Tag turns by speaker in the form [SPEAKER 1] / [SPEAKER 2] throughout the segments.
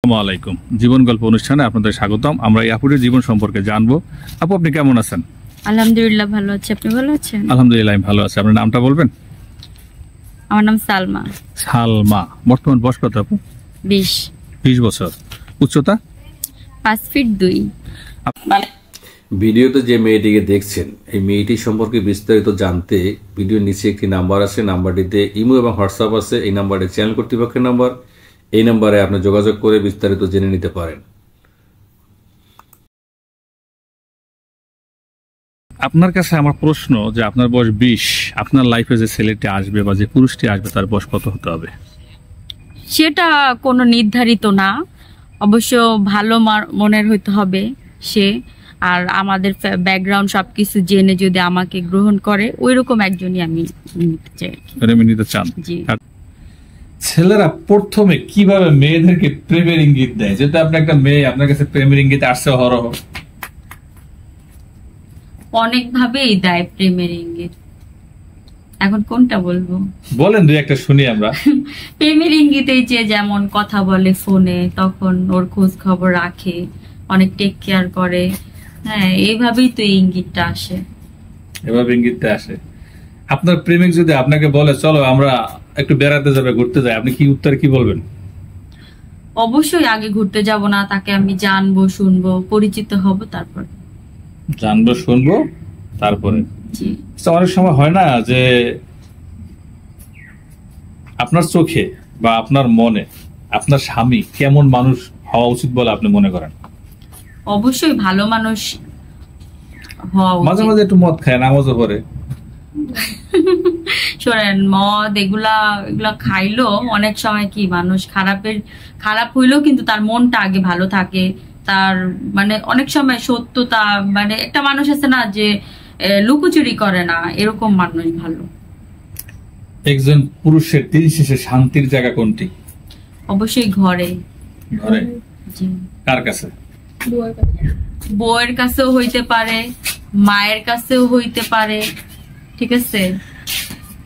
[SPEAKER 1] আসসালামু আলাইকুম। জীবন গল্প অনুষ্ঠানে আপনাদের স্বাগতম। আমরা এই আপুদের জীবন সম্পর্কে জানবো। আপু, আপনি কেমন আছেন?
[SPEAKER 2] আলহামদুলিল্লাহ ভালো আছি, আপনি ভালো আছেন?
[SPEAKER 1] আলহামদুলিল্লাহ আমি ভালো আছি। আপনার নামটা বলবেন?
[SPEAKER 2] আমার নাম সালমা।
[SPEAKER 1] সালমা। বর্তমান বয়স কত আপু?
[SPEAKER 2] 20
[SPEAKER 1] বছর। উচ্চতা?
[SPEAKER 2] 5 ফিট 2।
[SPEAKER 3] ভিডিওতে যে মেয়েটিকে দেখছেন, এই মেয়েটি সম্পর্কে বিস্তারিত জানতে ভিডিওর নিচে একটি নাম্বার আছে, নাম্বারটিতে ইমো এবং হোয়াটসঅ্যাপ আছে। এই নাম্বারে চ্যানেল কর্তৃপক্ষের নাম্বার। এই নাম্বারে আপনি যোগাযোগ করে বিস্তারিত জেনে নিতে পারেন।
[SPEAKER 1] আপনার কাছে আমার প্রশ্ন যে আপনার বয়স 20, আপনার লাইফে যে ছেলেটি আসবে বা যে পুরুষটি আসবে তার বয়স কত হতে হবে?
[SPEAKER 2] সেটা কোনো নির্ধারিত না, অবশ্য ভালো মনের হইতে হবে সে, আর আমাদের ব্যাকগ্রাউন্ড সবকিছু জেনে যদি আমাকে গ্রহণ করে ওইরকম একজনই আমি নিতে চাই।
[SPEAKER 1] আমি নিতে চান?
[SPEAKER 2] জি।
[SPEAKER 4] ছেলেরা প্রথমে কিভাবে মেয়েদেরকে প্রেমের ইঙ্গিত দেয়? যেটা আপনি একটা মেয়ে আপনার কাছে প্রেমের ইঙ্গিত আসছে হরহ।
[SPEAKER 2] অনেক ভাবেই দেয় প্রেমের ইঙ্গিত, এখন কোনটা বলবো?
[SPEAKER 4] বলেন দুই একটা শুনি আমরা।
[SPEAKER 2] প্রেমের ইঙ্গিতেই যে যেমন কথা বলে ফোনে, তখন ওর খোঁজ খবর রাখে, অনেক টেক কেয়ার করে। হ্যাঁ, এইভাবেই তো ইঙ্গিতটা আসে।
[SPEAKER 4] এভাবে ইঙ্গিতটা আসে। আপনার প্রেমিক যদি আপনাকে বলে চলো আমরা একটু বেড়াতে যাবে, ঘুরতে যাই, আপনি কি উত্তরে কি বলবেন?
[SPEAKER 2] অবশ্যই আগে ঘুরতে যাব না, তাকে আমি জানবো, শুনবো, পরিচিত হব, তারপর
[SPEAKER 4] জানবো, শুনবো, তারপরে।
[SPEAKER 2] জি।
[SPEAKER 4] অনেক সময় হয় না যে আপনার চোখে বা আপনার মনে আপনার স্বামী কেমন মানুষ হওয়া উচিত বলে আপনি মনে করেন?
[SPEAKER 2] অবশ্যই ভালো মানুষ হওয়া
[SPEAKER 4] মাঝে
[SPEAKER 2] উচিত।
[SPEAKER 4] মাঝে একটু মদ খায়, নামাজও পড়ে।
[SPEAKER 2] শোনেন, মদ এগুলা খাইলো অনেক সময় কি মানুষ খারাপ হইলেও কিন্তু তার মনটা আগে ভালো থাকে। তার মানে অনেক সময় সত্যতা, মানে একটা মানুষ আছে না যে লুকোচুরি করে না, এরকম মানুষ ভালো।
[SPEAKER 4] একজন পুরুষের দিন শেষে শান্তির জায়গা কোনটি?
[SPEAKER 2] অবশ্যই ঘরে।
[SPEAKER 4] ঘরে?
[SPEAKER 2] জি।
[SPEAKER 4] কার কাছে?
[SPEAKER 2] বউয়ের কাছেও হইতে পারে, মায়ের কাছেও হইতে পারে, ঠিক আছে?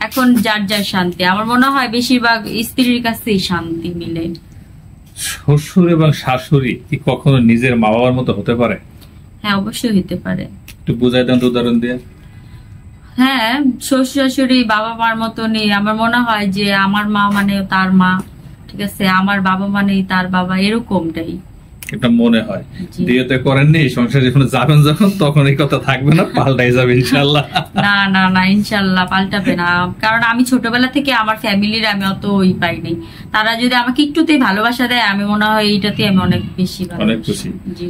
[SPEAKER 2] এখন যার যার শান্তি, আমার মনে হয় বেশিরভাগ স্ত্রীর কাছেই শান্তি মিলে।
[SPEAKER 4] শ্বশুর এবং শাশুড়ি কি কখনো নিজের মা বাবার মতো হতে পারে?
[SPEAKER 2] হ্যাঁ, অবশ্যই হইতে পারে।
[SPEAKER 4] একটু বুঝাই দেন তো উদাহরণ দিয়ে।
[SPEAKER 2] হ্যাঁ, শ্বশুর শাশুড়ি বাবা মার মতনই। আমার মনে হয় যে আমার মা মানে তার মা, ঠিক আছে, আমার বাবা মানেই তার বাবা, এরকমটাই
[SPEAKER 4] এটা মনে হয়।
[SPEAKER 2] জি।
[SPEAKER 4] বিয়েতে করেননি, সংসারে যখন যাবেন যখন তখন এই কথা থাকবে না, পাল্টাই যাবে ইনশাল্লাহ।
[SPEAKER 2] না না না, ইনশাল্লাহ পাল্টাবে না, কারণ আমি ছোটবেলা থেকে আমার ফ্যামিলির আমি অত পাইনি। তারা যদি আমাকে একটুতেই ভালোবাসা দেয়, আমি মনে হয় এইটাতে আমি অনেক বেশি
[SPEAKER 4] অনেক খুশি।
[SPEAKER 2] জি।